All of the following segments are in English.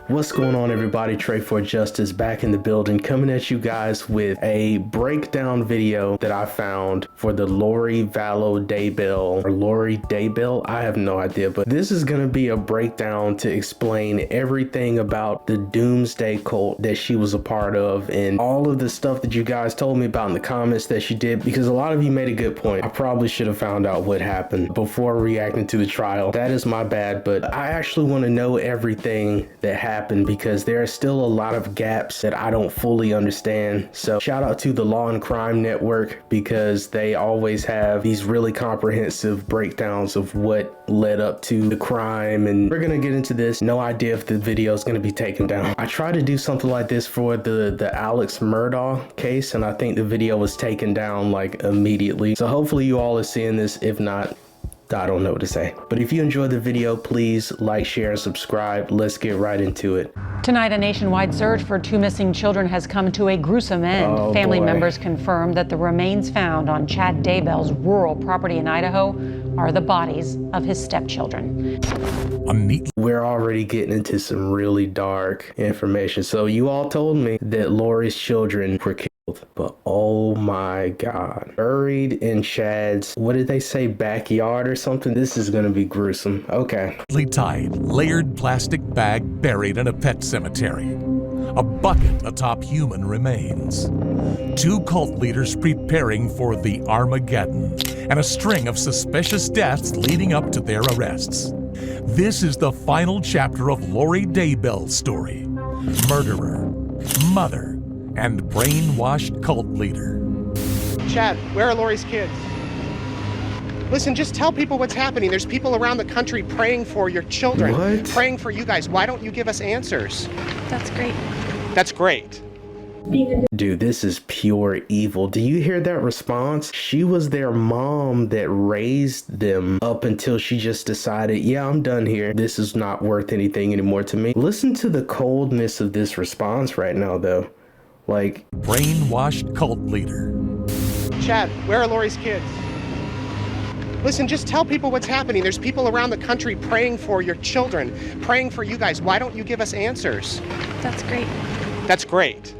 What's going on, everybody? Trae for Justice back in the building, coming at you guys with a breakdown video that I found for the Lori Vallow Daybell, or Lori Daybell, I have no idea, but this is gonna be a breakdown to explain everything about the Doomsday cult that she was a part of and all of the stuff that you guys told me about in the comments that she did, because a lot of you made a good point. I probably should have found out what happened before reacting to the trial. That is my bad, but I actually want to know everything that happened because there are still a lot of gaps that I don't fully understand. So shout out to the Law and Crime Network, because they always have these really comprehensive breakdowns of what led up to the crime, and we're gonna get into this. No idea if the video is gonna be taken down. I tried to do something like this for the Alex Murdaugh case, and I think the video was taken down like immediately. So hopefully you all are seeing this. If not, I don't know what to say. But if you enjoyed the video, please like, share, and subscribe. Let's get right into it. Tonight, a nationwide search for two missing children has come to a gruesome end. Family members confirm that the remains found on Chad Daybell's rural property in Idaho are the bodies of his stepchildren. We're already getting into some really dark information. So you all told me that Lori's children were killed. But oh my God, buried in Chad's, what did they say, backyard or something? This is gonna be gruesome. Okay. Tied, layered plastic bag buried in a pet cemetery. A bucket atop human remains. Two cult leaders preparing for the Armageddon, and a string of suspicious deaths leading up to their arrests. This is the final chapter of Lori Daybell's story. Murderer, mother, and brainwashed cult leader. Chad, where are Lori's kids? Listen, just tell people what's happening. There's people around the country praying for your children. What? Praying for you guys. Why don't you give us answers? That's great. That's great. Dude, this is pure evil. Do you hear that response? She was their mom that raised them up until she just decided, yeah, I'm done here. This is not worth anything anymore to me. Listen to the coldness of this response right now, though. Like, brainwashed cult leader. Chad, where are Lori's kids? Listen, just tell people what's happening. There's people around the country praying for your children, praying for you guys. Why don't you give us answers? That's great. That's great.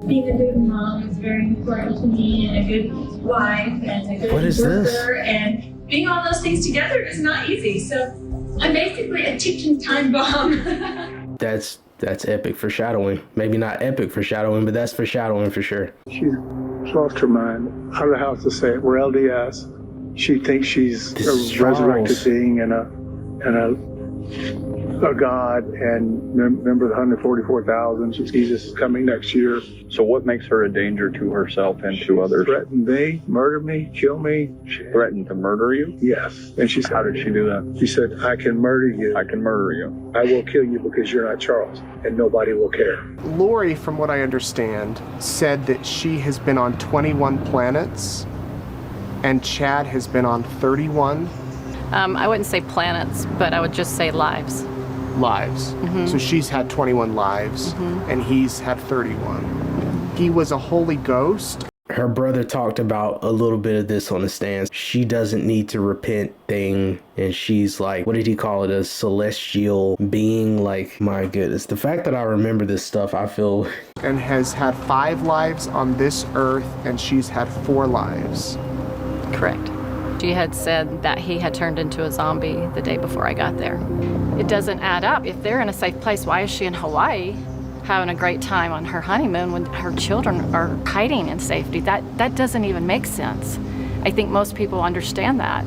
Being a good mom is very important to me, and a good wife, and a good What is worker, this? and being all those things together is not easy. So I'm basically a ticking time bomb. That's epic foreshadowing. Maybe not epic foreshadowing, but that's foreshadowing for sure. She's lost her mind. I don't know how to say it. We're LDS. She thinks she's a resurrected being and a God, and remember the 144,000. Jesus is coming next year. So what makes her a danger to herself and to others? Threatened me, murder me, kill me. She threatened to murder you? Yes. And she said, how did she do that? She said, I can murder you. I can murder you. I will kill you because you're not Charles, and nobody will care. Lori, from what I understand, said that she has been on 21 planets and Chad has been on 31 I wouldn't say planets, but I would just say lives. lives. So she's had 21 lives and he's had 31. He was a holy ghost. Her brother talked about a little bit of this on the stands. She doesn't need to repent thing, and she's like, what did he call it? A celestial being. Like, my goodness. The fact that I remember this stuff, I feel... And has had 5 lives on this earth, and she's had 4 lives. Correct. She had said that he had turned into a zombie the day before I got there. It doesn't add up. If they're in a safe place, why is she in Hawaii having a great time on her honeymoon when her children are hiding in safety? That doesn't even make sense. I think most people understand that.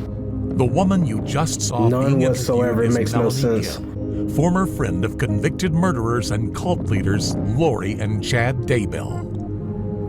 The woman you just saw None being whatsoever. interviewed It makes is no Melanie sense. Gibb, former friend of convicted murderers and cult leaders Lori and Chad Daybell.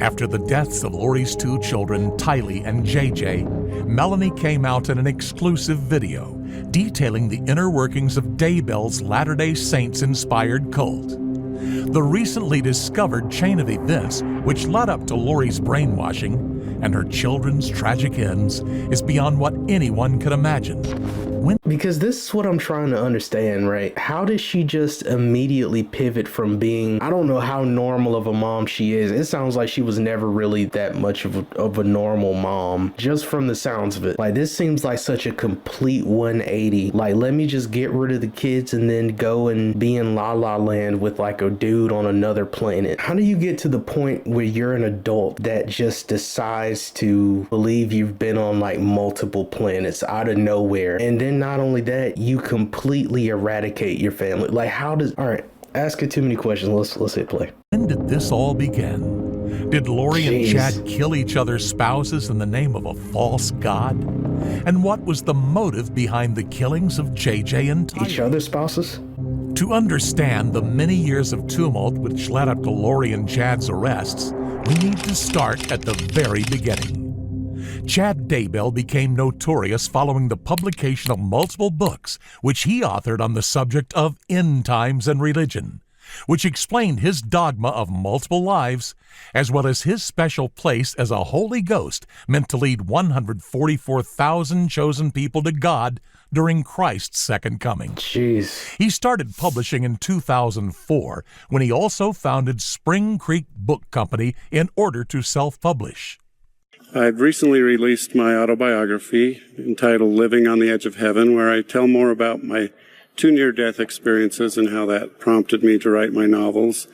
After the deaths of Lori's 2 children, Tylee and JJ, Melanie came out in an exclusive video detailing the inner workings of Daybell's Latter-day Saints-inspired cult. The recently discovered chain of events which led up to Lori's brainwashing and her children's tragic ends is beyond what anyone could imagine. Because this is what I'm trying to understand, right? How does she just immediately pivot from being, I don't know how normal of a mom she is. It sounds like she was never really that much of a normal mom, just from the sounds of it. Like, this seems like such a complete 180. Like, let me just get rid of the kids and then go and be in La La Land with like a dude on another planet. How do you get to the point where you're an adult that just decides to believe you've been on like multiple planets out of nowhere? And then not only that, you completely eradicate your family. Like, how does, all right, asking too many questions. Let's hit play. When did this all begin? Did Lori and Chad kill each other's spouses in the name of a false god? And what was the motive behind the killings of JJ and Tyler? Each other's spouses? To understand the many years of tumult which led up to Lori and Chad's arrests, we need to start at the very beginning. Chad Daybell became notorious following the publication of multiple books which he authored on the subject of end times and religion, which explained his dogma of multiple lives, as well as his special place as a Holy Ghost meant to lead 144,000 chosen people to God during Christ's second coming. Jeez. He started publishing in 2004 when he also founded Spring Creek Book Company in order to self-publish. I've recently released my autobiography entitled Living on the Edge of Heaven, where I tell more about my 2 near-death experiences and how that prompted me to write my novels.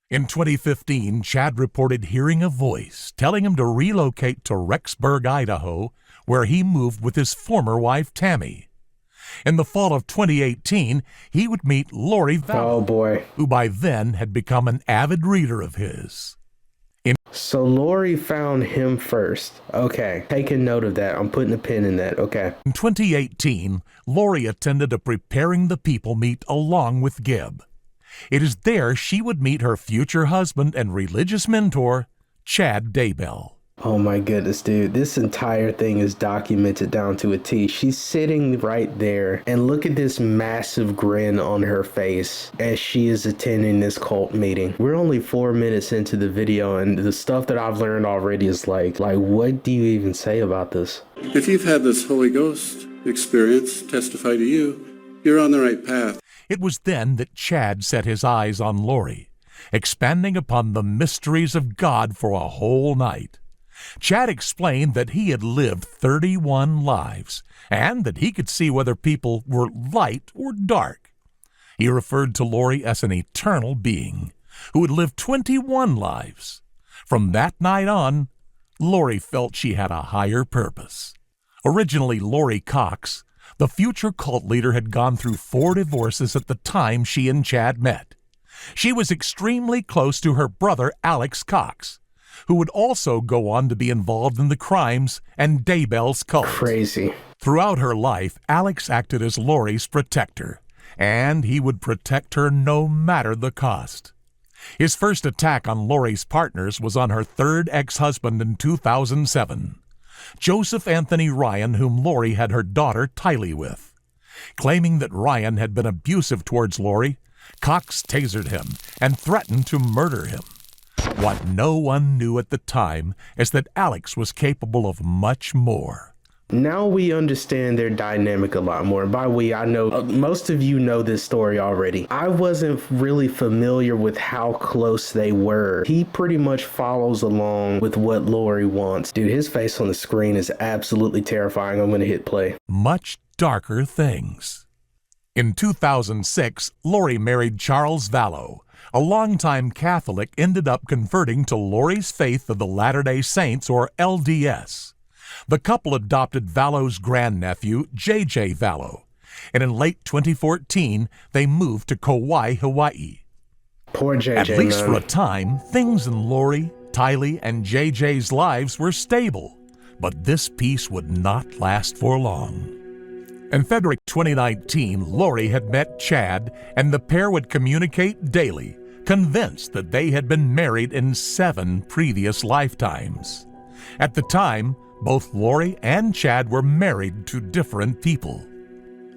In 2015, Chad reported hearing a voice telling him to relocate to Rexburg, Idaho, where he moved with his former wife, Tammy. In the fall of 2018, he would meet Lori Vallow, oh boy, who by then had become an avid reader of his. So Lori found him first. Okay, taking note of that. I'm putting a pin in that. Okay. In 2018, Lori attended a Preparing the People meet along with Gibb. It is there she would meet her future husband and religious mentor, Chad Daybell. Oh my goodness, dude. This entire thing is documented down to a T. She's sitting right there, and look at this massive grin on her face as she is attending this cult meeting. We're only 4 minutes into the video, and the stuff that I've learned already is like what do you even say about this? If you've had this Holy Ghost experience testify to you, you're on the right path. It was then that Chad set his eyes on Lori, expanding upon the mysteries of God for a whole night. Chad explained that he had lived 31 lives and that he could see whether people were light or dark. He referred to Lori as an eternal being who had lived 21 lives. From that night on, Lori felt she had a higher purpose. Originally Lori Cox, the future cult leader had gone through 4 divorces at the time she and Chad met. She was extremely close to her brother Alex Cox, who would also go on to be involved in the crimes and Daybell's cult. Crazy. Throughout her life, Alex acted as Lori's protector, and he would protect her no matter the cost. His first attack on Lori's partners was on her 3rd ex-husband in 2007, Joseph Anthony Ryan, whom Lori had her daughter Tylee with. Claiming that Ryan had been abusive towards Lori, Cox tasered him and threatened to murder him. What no one knew at the time is that Alex was capable of much more. Now we understand their dynamic a lot more. By we, I know most of you know this story already. I wasn't really familiar with how close they were. He pretty much follows along with what Lori wants. Dude, his face on the screen is absolutely terrifying. I'm going to hit play. Much darker things. In 2006, Lori married Charles Vallow. A longtime Catholic ended up converting to Lori's faith of the Latter-day Saints, or LDS. The couple adopted Vallow's grandnephew, JJ Vallow, and in late 2014, they moved to Kauai, Hawaii. Poor JJ, At least man. for a time, things in Lori, Tylee, and JJ's lives were stable, but this peace would not last for long. In February 2019, Lori had met Chad, and the pair would communicate daily, convinced that they had been married in 7 previous lifetimes. At the time, both Lori and Chad were married to different people.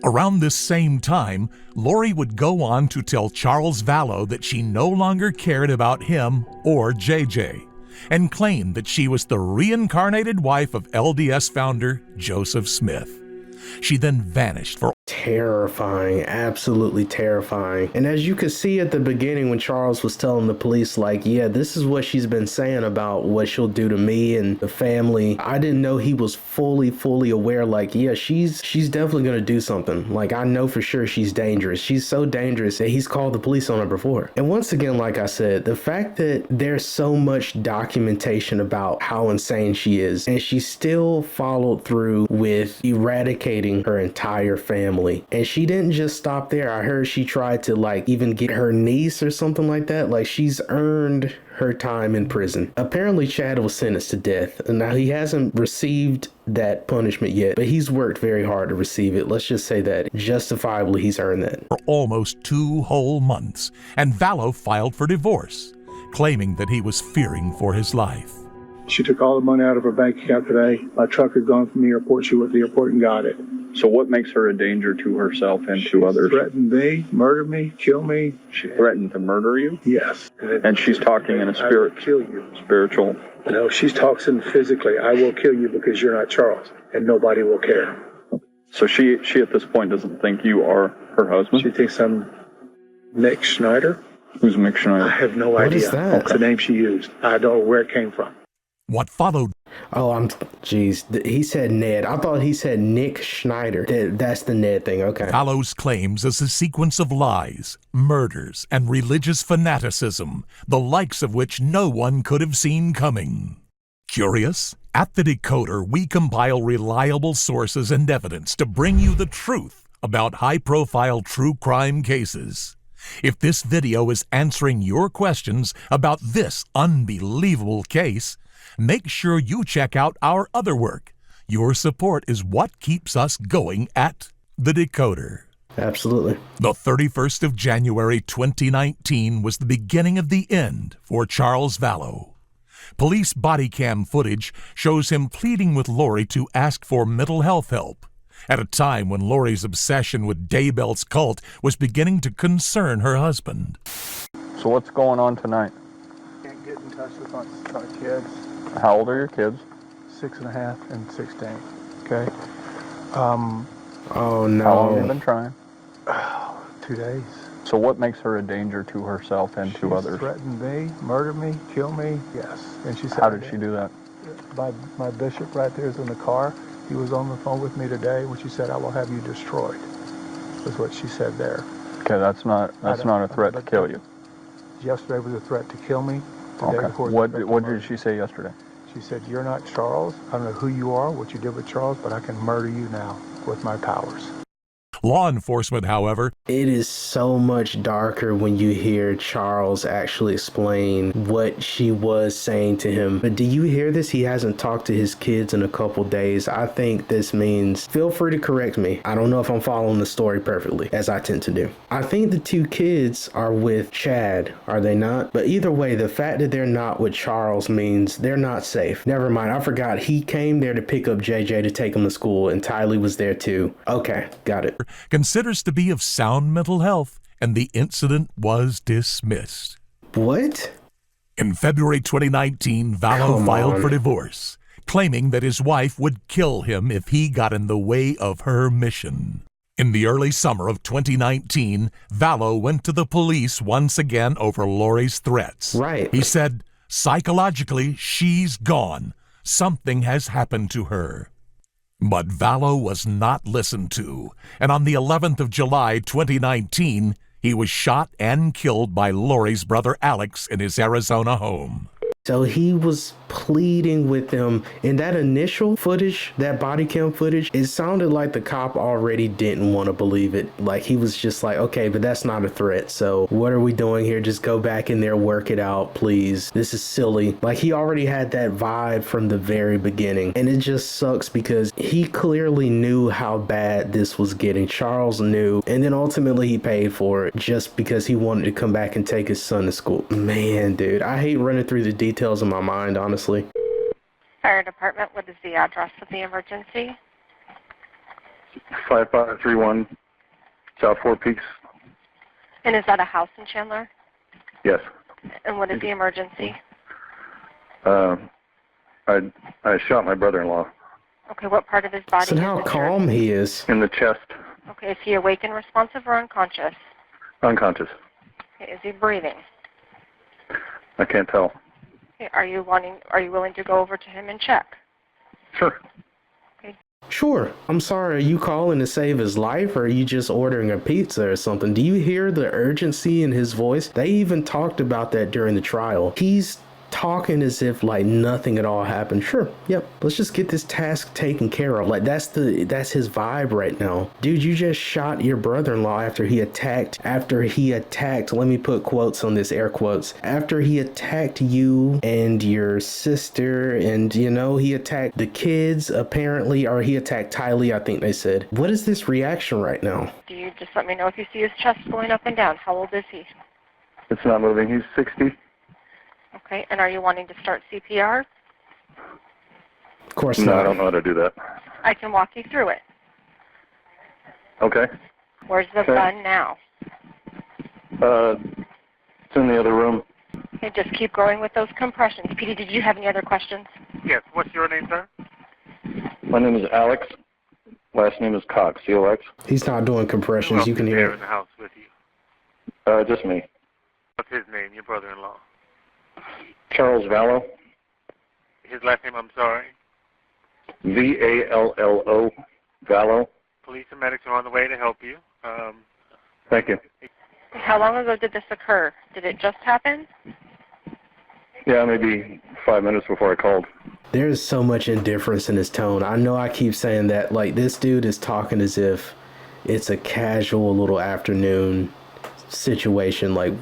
Around this same time, Lori would go on to tell Charles Vallow that she no longer cared about him or JJ, and claimed that she was the reincarnated wife of LDS founder Joseph Smith. She then vanished for terrifying, absolutely terrifying. And as you could see at the beginning when Charles was telling the police, like, yeah, this is what she's been saying about what she'll do to me and the family, I didn't know he was fully aware, like, yeah, she's definitely gonna do something. Like, I know for sure she's dangerous. She's so dangerous that he's called the police on her before. And once again, like I said, the fact that there's so much documentation about how insane she is, and she still followed through with eradicating her entire family. And she didn't just stop there. I heard she tried to, like, even get her niece or something like that. Like, she's earned her time in prison. Apparently Chad was sentenced to death. And now he hasn't received that punishment yet, but he's worked very hard to receive it. Let's just say that justifiably he's earned that. For almost 2 whole months, and Vallow filed for divorce, claiming that he was fearing for his life. She took all the money out of her bank account today. My truck had gone from the airport. She went to the airport and got it. So what makes her a danger to herself and to others? She threatened me, murder me, kill me. She threatened to murder you? Yes. And she's talking in a spirit, kill you. Spiritual. No, she's talking physically. I will kill you because you're not Charles, and nobody will care. So she at this point doesn't think you are her husband? She thinks I'm Nick Schneider. Who's Mick Schneider? I have no What idea. is that? It's the name she used. I don't know where it came from. What followed? Oh, geez. He said Ned. I thought he said Nick Schneider. That's the Ned thing. Okay. Vallow's claims is a sequence of lies, murders, and religious fanaticism, the likes of which no one could have seen coming. Curious? At The Decoder, we compile reliable sources and evidence to bring you the truth about high-profile true crime cases. If this video is answering your questions about this unbelievable case, make sure you check out our other work. Your support is what keeps us going at The Decoder. Absolutely. The 31st of January 2019 was the beginning of the end for Charles Vallow. Police body cam footage shows him pleading with Lori to ask for mental health help, at a time when Lori's obsession with Daybell's cult was beginning to concern her husband. So what's going on tonight? Can't get in touch with my kids. How old are your kids? 6.5 and 16. Okay. Oh, no. How long have you been trying? 2 days. So what makes her a danger to herself and to others? She threatened me, murder me, kill me. Yes. And she said, How did she do that? My bishop right there is in the car. He was on the phone with me today when she said, I will have you destroyed. Was what she said there. Okay, that's not a threat to kill you. Yesterday was a threat to kill me. Okay. What did she say yesterday? She said, you're not Charles. I don't know who you are, what you did with Charles, but I can murder you now with my powers. Law enforcement, however, it is so much darker when you hear Charles actually explain what she was saying to him. But do you hear this? He hasn't talked to his kids in a couple days. I think this means, feel free to correct me. I don't know if I'm following the story perfectly, as I tend to do. I think the 2 kids are with Chad, are they not? But either way, the fact that they're not with Charles means they're not safe. Never mind, I forgot. He came there to pick up JJ to take him to school, and Tylee was there too. Okay, got it. Considers to be of sound mental health, and the incident was dismissed. What? In February 2019, Vallow filed for divorce, claiming that his wife would kill him if he got in the way of her mission. In the early summer of 2019, Vallow went to the police once again over Lori's threats. Right. He said, psychologically, she's gone. Something has happened to her. But Vallow was not listened to, and on the 11th of July 2019, he was shot and killed by Lori's brother Alex in his Arizona home. So he was pleading with them. In that initial footage, that body cam footage, it sounded like the cop already didn't want to believe it. Like he was just like, okay, but that's not a threat. So what are we doing here? Just go back in there, work it out, please. This is silly. Like he already had that vibe from the very beginning. And it just sucks because he clearly knew how bad this was getting. Charles knew. And then ultimately he paid for it just because he wanted to come back and take his son to school. Man, dude, I hate running through the details in my mind, honestly. Fire department, what is the address of the emergency? 5531 South Four Peaks. And is that a house in Chandler? Yes. And what is the emergency? I shot my brother-in-law. Okay, what part of his body Listen is how injured? calm he is. In the chest. Okay, is he awake and responsive or unconscious? Unconscious. Okay, is he breathing? I can't tell. Okay, are you willing to go over to him and check? Sure. Sure. I'm sorry, are you calling to save his life, or are you just ordering a pizza or something? Do you hear the urgency in his voice? They even talked about that during the trial. He's talking as if like nothing at all happened. Sure, yep, let's just get this task taken care of. Like that's his vibe right now. Dude, you just shot your brother-in-law after he attacked, let me put quotes on this, air quotes, after he attacked you and your sister, and you know, he attacked the kids apparently, or he attacked Tylee, I think they said. What is this reaction right now? Do you just let me know if you see his chest going up and down? How old is he? It's not moving. He's 60. Okay, and are you wanting to start CPR? Of course No, not. I don't know how to do that. I can walk you through it. Okay. Where's the gun now? It's in the other room. Okay, just keep going with those compressions. Petey, did you have any other questions? Yes. What's your name, sir? My name is Alex. Last name is Cox. C-O-X. He's not doing compressions. You can hear There it. in the house with you. Just me. What's his name? Your brother-in-law. Charles Vallow. His last name, I'm sorry. V-A-L-L-O. Vallow. Police and medics are on the way to help you. Thank you. How long ago did this occur? Did it just happen? Yeah, maybe 5 minutes before I called. There's so much indifference in his tone. I know I keep saying that. Like, this dude is talking as if it's a casual little afternoon situation. Like,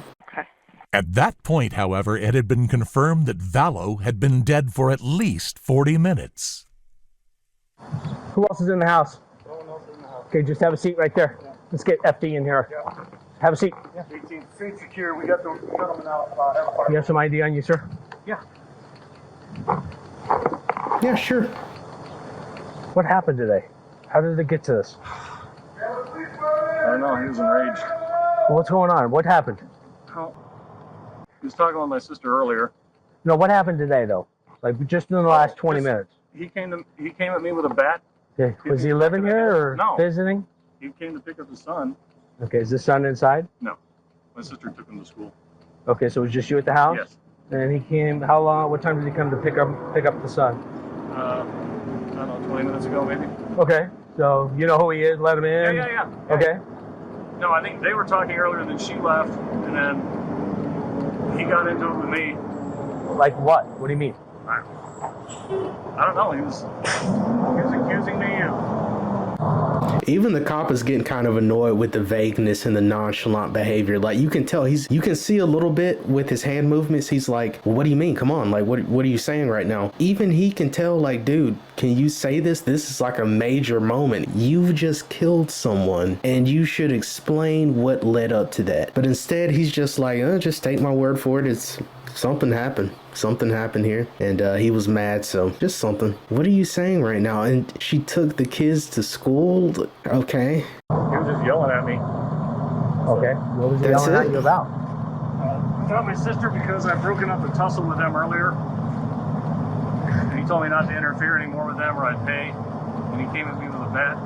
At that point, however, it had been confirmed that Vallow had been dead for at least 40 minutes. Who else is in the house? No one else is in the house. Okay, just have a seat right there. Let's get FD in here. Yeah. Have a seat. Yeah. 18 feet secure. We got the gentleman out. You have some ID on you, sir? Yeah. Yeah, sure. What happened today? How did it get to this? I don't know. He was enraged. What's going on? What happened? Oh. He was talking with my sister earlier. No, what happened today, though? Like, just in the last 20 minutes. He came at me with a bat. Okay. Was he living here or No. visiting? He came to pick up his son. Okay, is the son inside? No. My sister took him to school. Okay, so it was just you at the house? Yes. And he came, how long, what time did he come to pick up the son? I don't know, 20 minutes ago maybe. Okay, so you know who he is, let him in? Yeah. Okay. No, I think they were talking earlier, then she left, and then he got into it with me. Like what? What do you mean? I don't know, he was accusing me of... Even the cop is getting kind of annoyed with the vagueness and the nonchalant behavior. Like, you can tell you can see a little bit with his hand movements. He's like, well, what do you mean? Come on. Like, what are you saying right now? Even he can tell, like, dude, can you say this? This is like a major moment. You've just killed someone and you should explain what led up to that. But instead, he's just like, just take my word for it. It's something happened. Something happened here, and he was mad, so just something. What are you saying right now? And she took the kids to school? Okay. He was just yelling at me. Okay, what was he yelling at you about? He got my sister because I've broken up the tussle with them earlier. And he told me not to interfere anymore with them or I'd pay. And he came at me with a bat.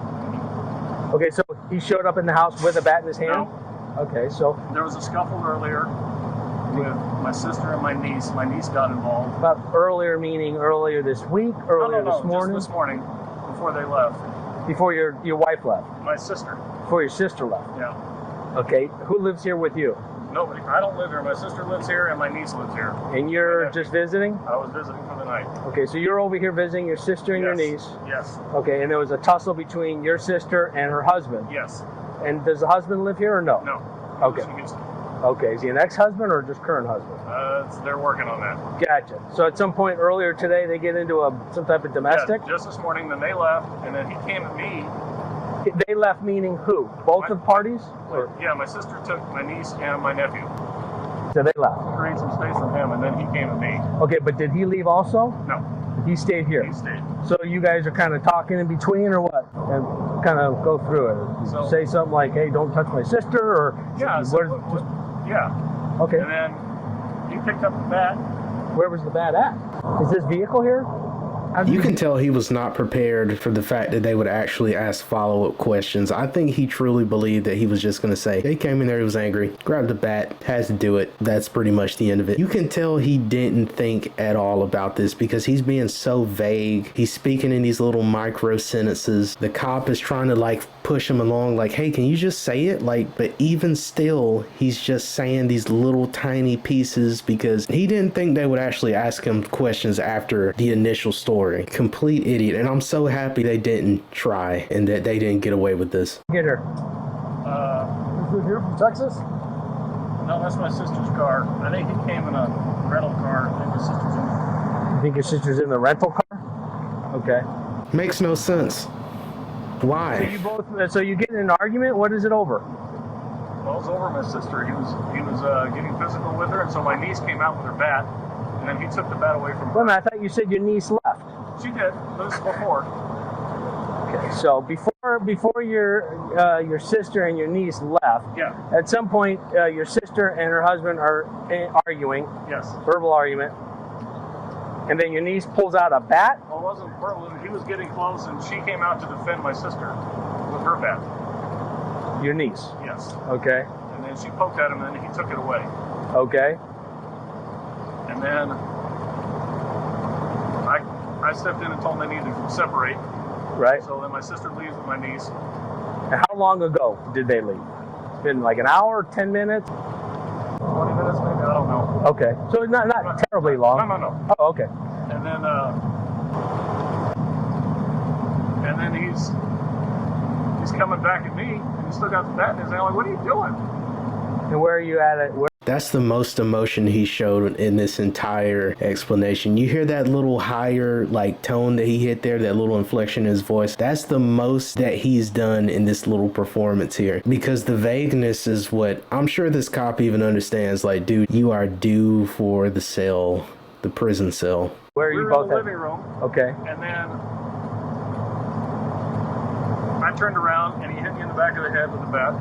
Okay, so he showed up in the house with a bat in his hand? No. Okay, so... There was a scuffle earlier with my sister and my niece. My niece got involved. But earlier meaning earlier this week, earlier this morning? Just this morning, before they left. Before your wife left? My sister. Before your sister left? Yeah. Okay, who lives here with you? Nobody. I don't live here. My sister lives here and my niece lives here. And you're just visiting? I was visiting for the night. Okay, so you're over here visiting your sister and your niece? Yes. Okay, and there was a tussle between your sister and her husband? Yes. And does the husband live here or no? No. Okay. Okay, is he an ex-husband or just current husband? They're working on that. Gotcha. So at some point earlier today, they get into some type of domestic? Yeah, just this morning, then they left, and then he came at me. They left meaning who? Both of parties? Yeah, my sister took my niece and my nephew. So they left? Create some space for him, and then he came at me. Okay, but did he leave also? No. He stayed here? He stayed. So you guys are kind of talking in between or what? And kind of go through it. So, say something like, hey, don't touch my sister, or... Yeah. Yeah. Okay. And then he picked up the bat. Where was the bat at? Is this vehicle here? You can tell he was not prepared for the fact that they would actually ask follow-up questions. I think he truly believed that he was just going to say, he came in there, he was angry, grabbed the bat, had to do it. That's pretty much the end of it. You can tell he didn't think at all about this because he's being so vague. He's speaking in these little micro sentences. The cop is trying to like push him along like, hey, can you just say it? Like, but even still, he's just saying these little tiny pieces because he didn't think they would actually ask him questions after the initial story. Complete idiot. And I'm so happy they didn't try and that they didn't get away with this. Get her. Is here from Texas? No, that's my sister's car. I think he came in a rental car. I think his sister's in. You think your sister's in the rental car? Okay. Makes no sense. Why? So you get in an argument? What is it over? Well, it was over my sister. He was getting physical with her, and so my niece came out with her bat, and then he took the bat away from her. Well, I thought you said your niece left. She did. But this is before. Okay. So before your sister and your niece left, yeah. At some point your sister and her husband are arguing. Yes. Verbal argument. And then your niece pulls out a bat? Well, it wasn't verbal. He was getting close, and she came out to defend my sister with her bat. Your niece? Yes. Okay. And then she poked at him, and then he took it away. Okay. And then I stepped in and told them they needed to separate. Right. So then my sister leaves with my niece. And how long ago did they leave? It's been like an hour, 10 minutes? 20 minutes maybe, I don't know. Okay. So not terribly long. No. Oh, okay. And then he's coming back at me, and he's still got the bat in his hand. Like, what are you doing? And where are you at it? That's the most emotion he showed in this entire explanation. You hear that little higher like tone that he hit there, that little inflection in his voice. That's the most that he's done in this little performance here, because the vagueness is what I'm sure this cop even understands. Like, dude, you are due for the cell, the prison cell. Where are you both in the living room. Okay. And then I turned around, and he hit me in the back of the head with the bat.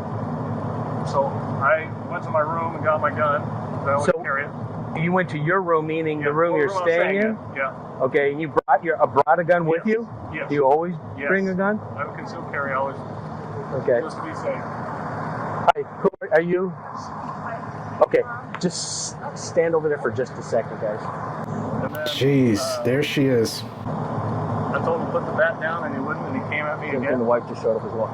So I went to my room and got my gun. So I would carry it. You went to your room, meaning the room you're staying in? Yeah. Okay, and you brought a gun with you? Yes. Do you always bring a gun? I have a concealed carry always. Okay. Just to be safe. Hi, who are you? Okay, just stand over there for just a second, guys. Jeez, there she is. I told him to put the bat down, and he wouldn't, and he came at me again. And the wife just showed up as well.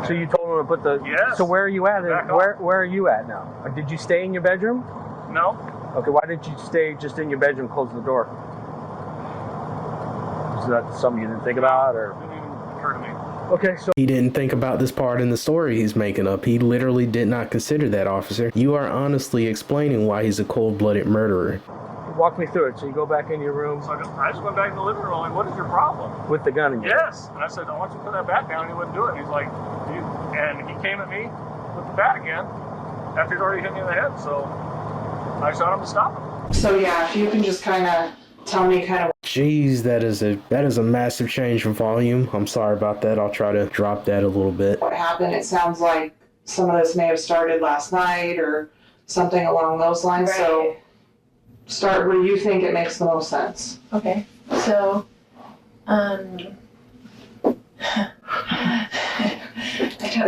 So you told him to put the... Yes. So where are you at? Where are you at now? Did you stay in your bedroom? No. Okay, why didn't you stay just in your bedroom, close the door? Is that something you didn't think about, or...? It didn't even occur to me. Okay, so... He didn't think about this part in the story he's making up. He literally did not consider that, officer. You are honestly explaining why he's a cold-blooded murderer. Walk me through it. So you go back in your room. So I just went back in the living room. Like, what is your problem? With the gun in your hand? Yes. And I said, I want you to put that bat down. And he wouldn't do it. And he's like, and he came at me with the bat again after he'd already hit me in the head. So I shot him to stop him. So yeah, if you can just kind of tell me kind of. Jeez, that is a massive change in volume. I'm sorry about that. I'll try to drop that a little bit. What happened? It sounds like some of this may have started last night or something along those lines. Right. So start where you think it makes the most sense. Okay. So, I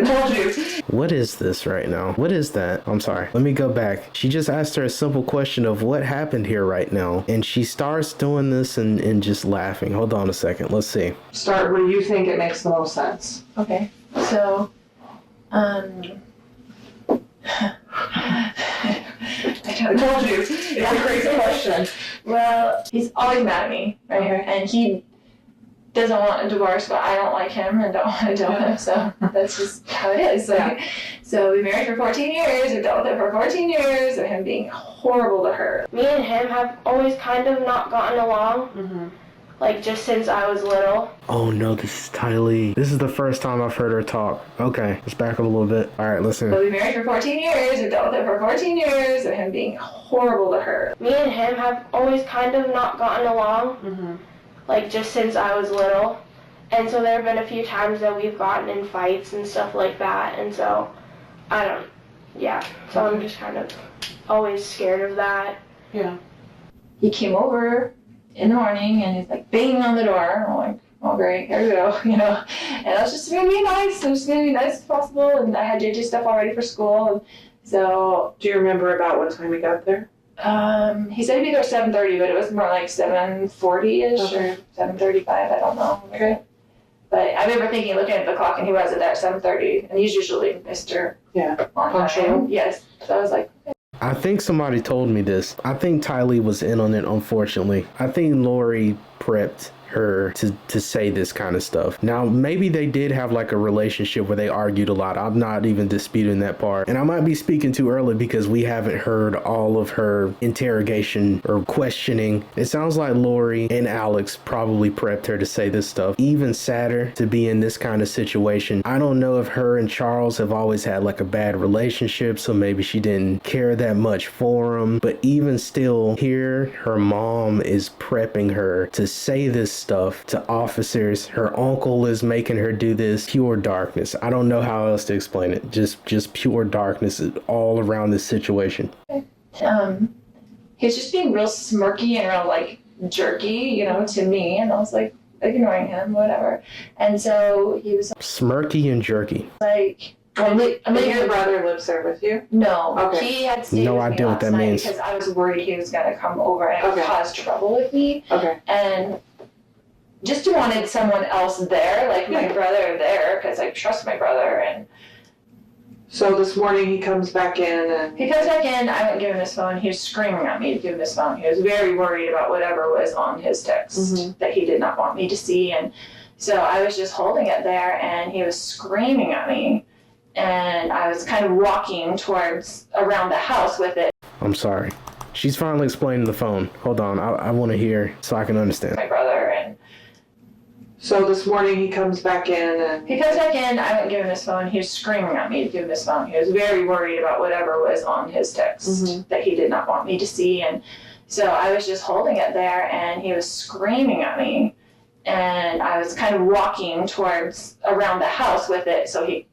told you. What is this right now? What is that? I'm sorry. Let me go back. She just asked her a simple question of what happened here right now. And she starts doing this and just laughing. Hold on a second. Let's see. Start where you think it makes the most sense. Okay. So, I told you. It's a crazy question. Well, he's always mad at me, right here, and he doesn't want a divorce, but I don't like him and don't want to deal with him, so that's just how it is. Like, yeah. So we married for 14 years, we dealt with it for 14 years, of him being horrible to her. Me and him have always kind of not gotten along, like just since I was little. Oh no, this is Tylee. This is the first time I've heard her talk. Okay, let's back up a little bit. All right, listen. So we married for 14 years, we dealt with it for 14 years, of him being horrible to her. Me and him have always kind of not gotten along, like just since I was little. And so there have been a few times that we've gotten in fights and stuff like that, and so so I'm just kind of always scared of that. Yeah. He came over in the morning, and he's like banging on the door. I'm like, oh great, here we go, you know. And I was just gonna be nice. I was gonna be nice as possible, and I had JJ stuff all ready for school. And so, do you remember about what time he got there? He said he'd be there 7:30, but it was more like 7:40ish or 7:35. I don't know. Okay. But I remember thinking, looking at the clock, and he wasn't there at 7:30, and he's usually Mr. On time. Yes. So I was like, okay. I think somebody told me this. I think Tylee was in on it, unfortunately. I think Lori prepped her to say this kind of stuff. Now, maybe they did have like a relationship where they argued a lot. I'm not even disputing that part. And I might be speaking too early because we haven't heard all of her interrogation or questioning. It sounds like Lori and Alex probably prepped her to say this stuff. Even sadder to be in this kind of situation. I don't know if her and Charles have always had like a bad relationship, so maybe she didn't care that much for him. But even still, here her mom is prepping her to say this stuff to officers. Her uncle is making her do this. Pure darkness. I don't know how else to explain it. Just pure darkness all around this situation. He's just being real smirky and real like jerky, you know, to me, and I was like ignoring him, whatever. And so he was smirky and jerky. Like, your brother lives there with you? No. Okay. He had stayed No with idea me what that last night means. because I was worried he was gonna come over and cause trouble with me. Okay. And just wanted someone else there, like my brother there, because I trust my brother. And so this morning he comes back in and... He comes back in, I wouldn't give him his phone. He was screaming at me to give him his phone. He was very worried about whatever was on his text that he did not want me to see. And so I was just holding it there, and he was screaming at me. And I was kind of walking towards around the house with it. I'm sorry. She's finally explaining the phone. Hold on, I want to hear so I can understand. My brother. And so this morning he comes back in and... He comes back in, I wouldn't give him his phone. He was screaming at me to give him his phone. He was very worried about whatever was on his text that he did not want me to see. And so I was just holding it there, and he was screaming at me. And I was kind of walking towards around the house with it, so he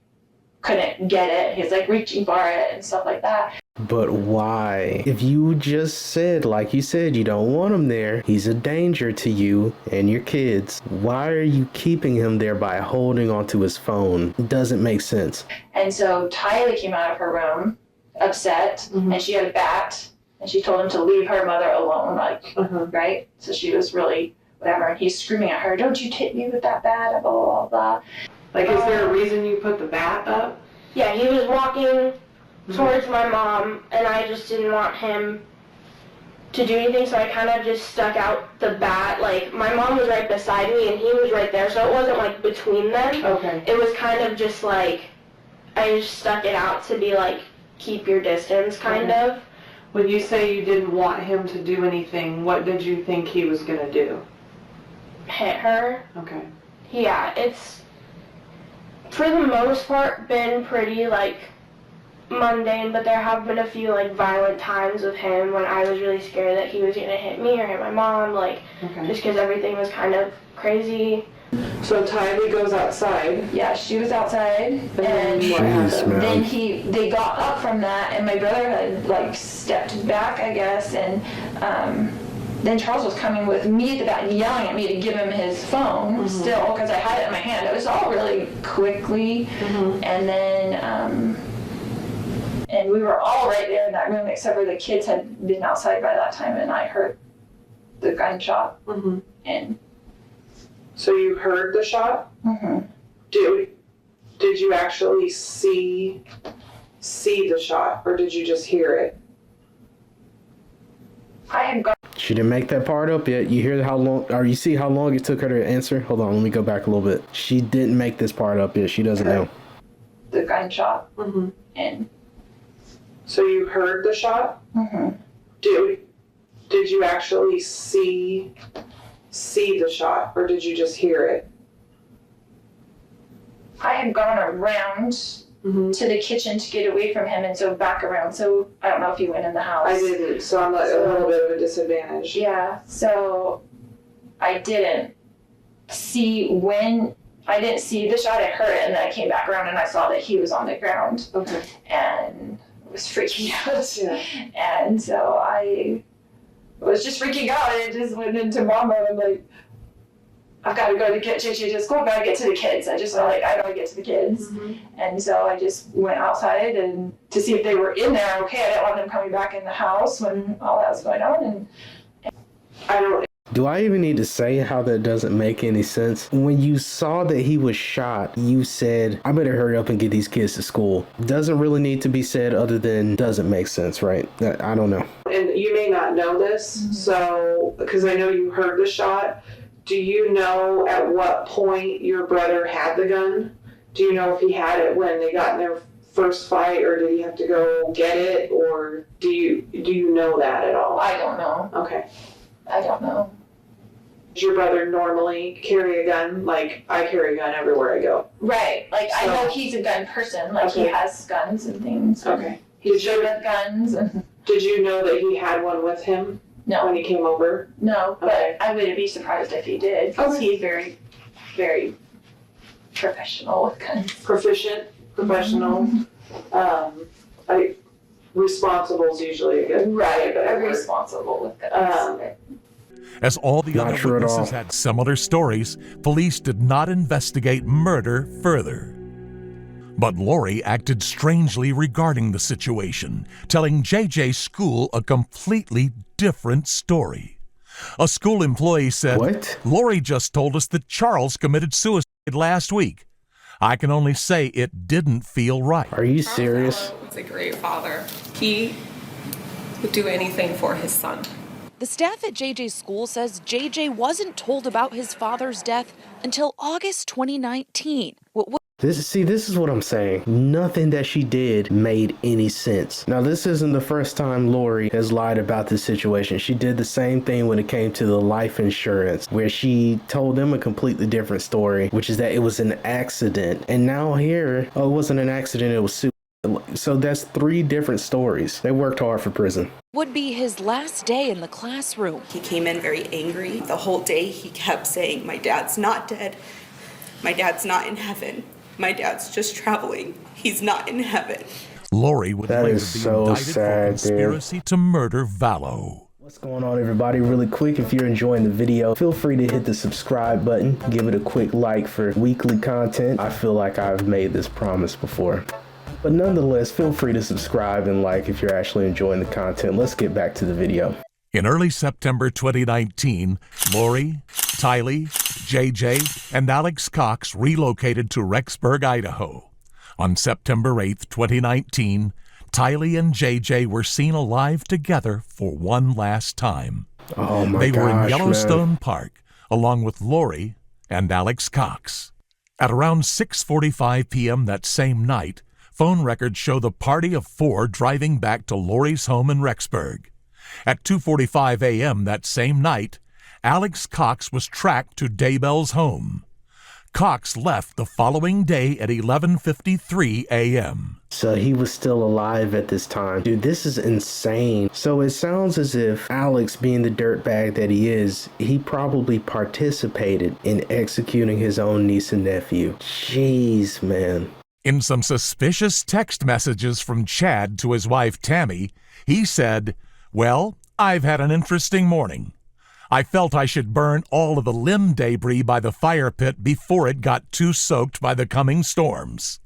couldn't get it. He's like reaching for it and stuff like that. But why? If you just said, like you said, you don't want him there, he's a danger to you and your kids. Why are you keeping him there by holding onto his phone? It doesn't make sense. And so Tylee came out of her room upset, and she had a bat, and she told him to leave her mother alone, like, right? So she was really whatever, and he's screaming at her, don't you hit me with that bat, blah, blah, blah. Like, is there a reason you put the bat up? Yeah, he was walking towards my mom, and I just didn't want him to do anything, so I kind of just stuck out the bat. Like, my mom was right beside me, and he was right there, so it wasn't, like, between them. Okay. It was kind of just, like, I just stuck it out to be, like, keep your distance, kind of. When you say you didn't want him to do anything, what did you think he was going to do? Hit her. Okay. Yeah, it's, for the most part, been pretty, like, mundane, but there have been a few, like, violent times with him when I was really scared that he was going to hit me or hit my mom, like, just because everything was kind of crazy. So Tylee goes outside. Yeah, she was outside, and then they got up from that, and my brother had, like, stepped back, I guess, and then Charles was coming with me at the back, yelling at me to give him his phone still, because I had it in my hand. It was all really quickly, and then, and we were all right there in that room, except for the kids had been outside by that time, and I heard the gunshot. And so you heard the shot? Did you actually see the shot, or did you just hear it? I had gone. She didn't make that part up yet. You hear how long, or you see how long it took her to answer? Hold on, let me go back a little bit. She didn't make this part up yet. She doesn't know. The gunshot. And so you heard the shot? Did you actually see the shot, or did you just hear it? I had gone around to the kitchen to get away from him, and so back around. So I don't know if he went in the house. I didn't, so I'm like a little bit of a disadvantage. Yeah, so I didn't see the shot. I heard it, and then I came back around and I saw that he was on the ground. And it was freaking out. And so I was just freaking out, and it just went into mom mode. I'm like, I've got to go to JJ to school, I've got to get to the kids. I just felt like I got to get to the kids. And so I just went outside and to see if they were in there okay. I didn't want them coming back in the house when all that was going on. And I don't. Do I even need to say how that doesn't make any sense? When you saw that he was shot, you said, I better hurry up and get these kids to school. Doesn't really need to be said other than doesn't make sense, right? I don't know. And you may not know this, so, because I know you heard the shot. Do you know at what point your brother had the gun? Do you know if he had it when they got in their first fight, or did he have to go get it, or do you know that at all? I don't know. Okay. I don't know. Does your brother normally carry a gun? Like, I carry a gun everywhere I go. Right. Like, I know he's a gun person. Like, he has guns and things. Okay. He's good with guns. And did you know that he had one with him? No. When he came over? No, but I wouldn't be surprised if he did, because he's very, very professional with guns. Proficient, professional. Responsible is usually a good. Right, but responsible with guns. As all the other witnesses had similar stories, police did not investigate murder further. But Lori acted strangely regarding the situation, telling JJ's school a completely different story. A school employee said, "What? Lori just told us that Charles committed suicide last week. I can only say it didn't feel right." Are you serious? He was a great father. He would do anything for his son. The staff at JJ's school says JJ wasn't told about his father's death until August 2019. This is what I'm saying. Nothing that she did made any sense. Now, this isn't the first time Lori has lied about this situation. She did the same thing when it came to the life insurance, where she told them a completely different story, which is that it was an accident. And now here, oh, it wasn't an accident, it was suicide. So that's 3 different stories. They worked hard for prison. Would be his last day in the classroom. He came in very angry. The whole day he kept saying, "My dad's not dead. My dad's not in heaven. My dad's just traveling. He's not in heaven." Lori would later be so indicted sad, for conspiracy to murder Vallow. What's going on, everybody? Really quick, if you're enjoying the video, feel free to hit the subscribe button. Give it a quick like for weekly content. I feel like I've made this promise before. But nonetheless, feel free to subscribe and like if you're actually enjoying the content. Let's get back to the video. In early September 2019, Lori, Tylee, JJ, and Alex Cox relocated to Rexburg, Idaho. On September 8, 2019, Tylee and JJ were seen alive together for one last time. Oh my They were in gosh, Yellowstone man. Park, along with Lori and Alex Cox. At around 6:45 p.m. that same night, phone records show the party of 4 driving back to Lori's home in Rexburg. At 2:45 a.m. that same night, Alex Cox was tracked to Daybell's home. Cox left the following day at 11:53 a.m. So he was still alive at this time. Dude, this is insane. So it sounds as if Alex, being the dirtbag that he is, he probably participated in executing his own niece and nephew. Jeez, man. In some suspicious text messages from Chad to his wife Tammy, he said, "Well, I've had an interesting morning. I felt I should burn all of the limb debris by the fire pit before it got too soaked by the coming storms.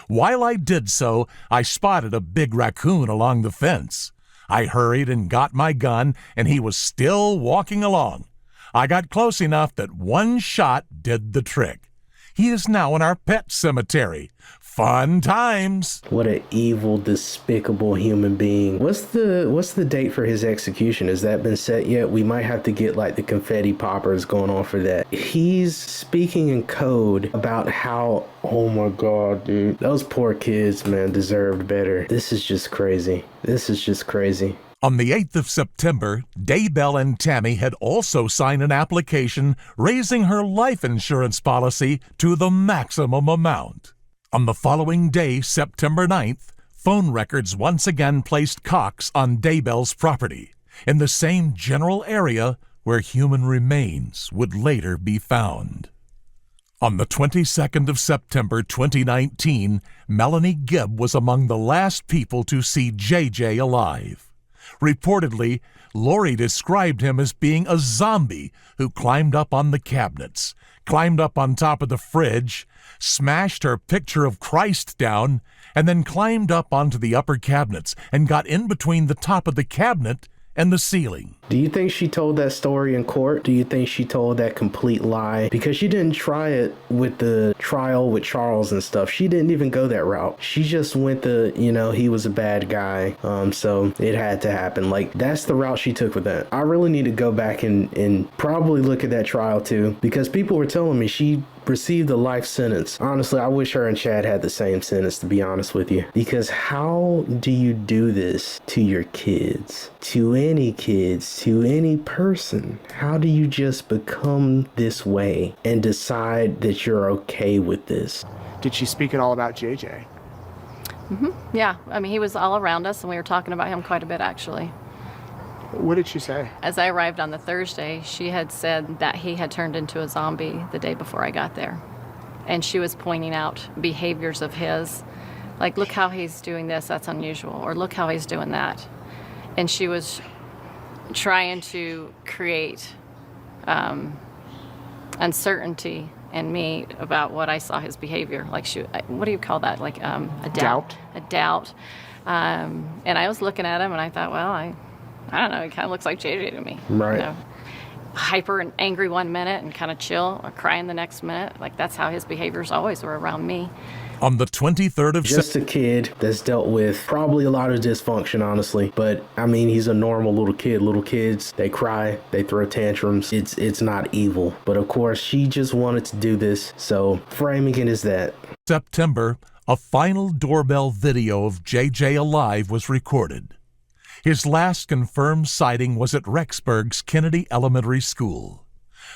While I did so, I spotted a big raccoon along the fence. I hurried and got my gun, and he was still walking along. I got close enough that one shot did the trick. He is now in our pet cemetery. Fun times." What an evil, despicable human being. What's the date for his execution? Has that been set yet? We might have to get like the confetti poppers going on for that. He's speaking in code about how, oh my God, dude, those poor kids, man, deserved better. This is just crazy. This is just crazy. On the 8th of September, Daybell and Tammy had also signed an application raising her life insurance policy to the maximum amount. On the following day, September 9th, phone records once again placed Cox on Daybell's property, in the same general area where human remains would later be found. On the 22nd of September 2019, Melanie Gibb was among the last people to see JJ alive. Reportedly, Lori described him as being a zombie who climbed up on the cabinets, climbed up on top of the fridge, smashed her picture of Christ down, and then climbed up onto the upper cabinets and got in between the top of the cabinet and the ceiling. Do you think she told that story in court? Do you think she told that complete lie? Because she didn't try it with the trial with Charles and stuff. She didn't even go that route. She just went the, he was a bad guy. So it had to happen. Like, that's the route she took with that. I really need to go back and probably look at that trial too, because people were telling me she received a life sentence. Honestly, I wish her and Chad had the same sentence, to be honest with you. Because how do you do this to your kids? To any kids? To any person? How do you just become this way and decide that you're okay with this? Did she speak at all about JJ? Yeah, I mean, he was all around us, and we were talking about him quite a bit, actually. What did she say? As I arrived on the Thursday, she had said that he had turned into a zombie the day before I got there. And she was pointing out behaviors of his, like, look how he's doing this, that's unusual, or look how he's doing that. And she was trying to create uncertainty in me about what I saw his behavior. Like, what do you call that? Like a doubt? A doubt. And I was looking at him and I thought, well, I don't know, he kind of looks like JJ to me. Right. Hyper and angry one minute and kind of chill or crying the next minute. Like, that's how his behaviors always were around me. On the 23rd of just a kid that's dealt with probably a lot of dysfunction, honestly. But I mean, he's a normal little kid. Little kids, they cry, they throw tantrums. It's not evil. But of course, she just wanted to do this. So framing it as that. September, a final doorbell video of JJ alive was recorded. His last confirmed sighting was at Rexburg's Kennedy Elementary School.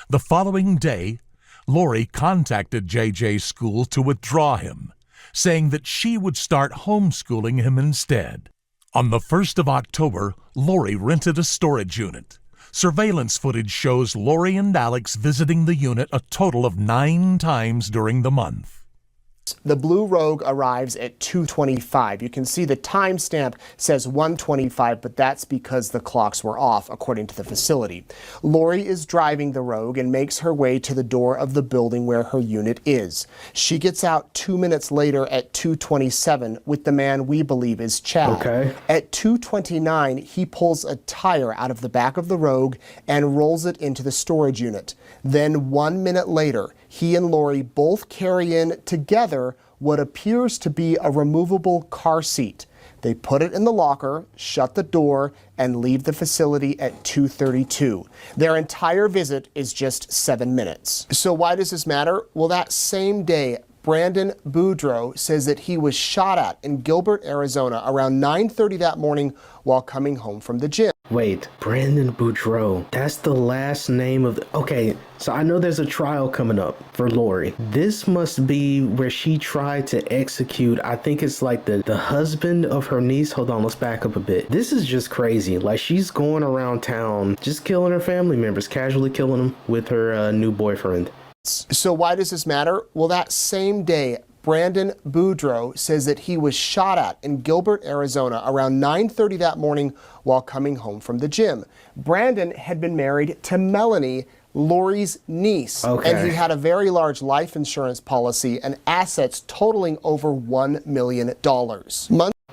The following day, Lori contacted JJ's school to withdraw him, saying that she would start homeschooling him instead. On the 1st of October, Lori rented a storage unit. Surveillance footage shows Lori and Alex visiting the unit a total of 9 times during the month. The blue Rogue arrives at 2:25. You can see the timestamp says 1:25, but that's because the clocks were off, according to the facility. Lori is driving the Rogue and makes her way to the door of the building where her unit is. She gets out 2 minutes later at 2:27 with the man we believe is Chad. Okay. At 2:29, he pulls a tire out of the back of the Rogue and rolls it into the storage unit. Then 1 minute later, he and Lori both carry in together what appears to be a removable car seat. They put it in the locker, shut the door, and leave the facility at 2:32. Their entire visit is just 7 minutes. So why does this matter? Well, that same day, Brandon Boudreaux says that he was shot at in Gilbert, Arizona around 9:30 that morning while coming home from the gym. Wait, Brandon Boudreaux. That's the last name of okay, so I know there's a trial coming up for Lori. This must be where she tried to execute, I think it's like the husband of her niece. Hold on, let's back up a bit. This is just crazy. Like, she's going around town just killing her family members, casually killing them with her new boyfriend. So why does this matter? Well, that same day, Brandon Boudreaux says that he was shot at in Gilbert, Arizona around 9:30 that morning while coming home from the gym. Brandon had been married to Melanie, Lori's niece, and he had a very large life insurance policy and assets totaling over $1 million.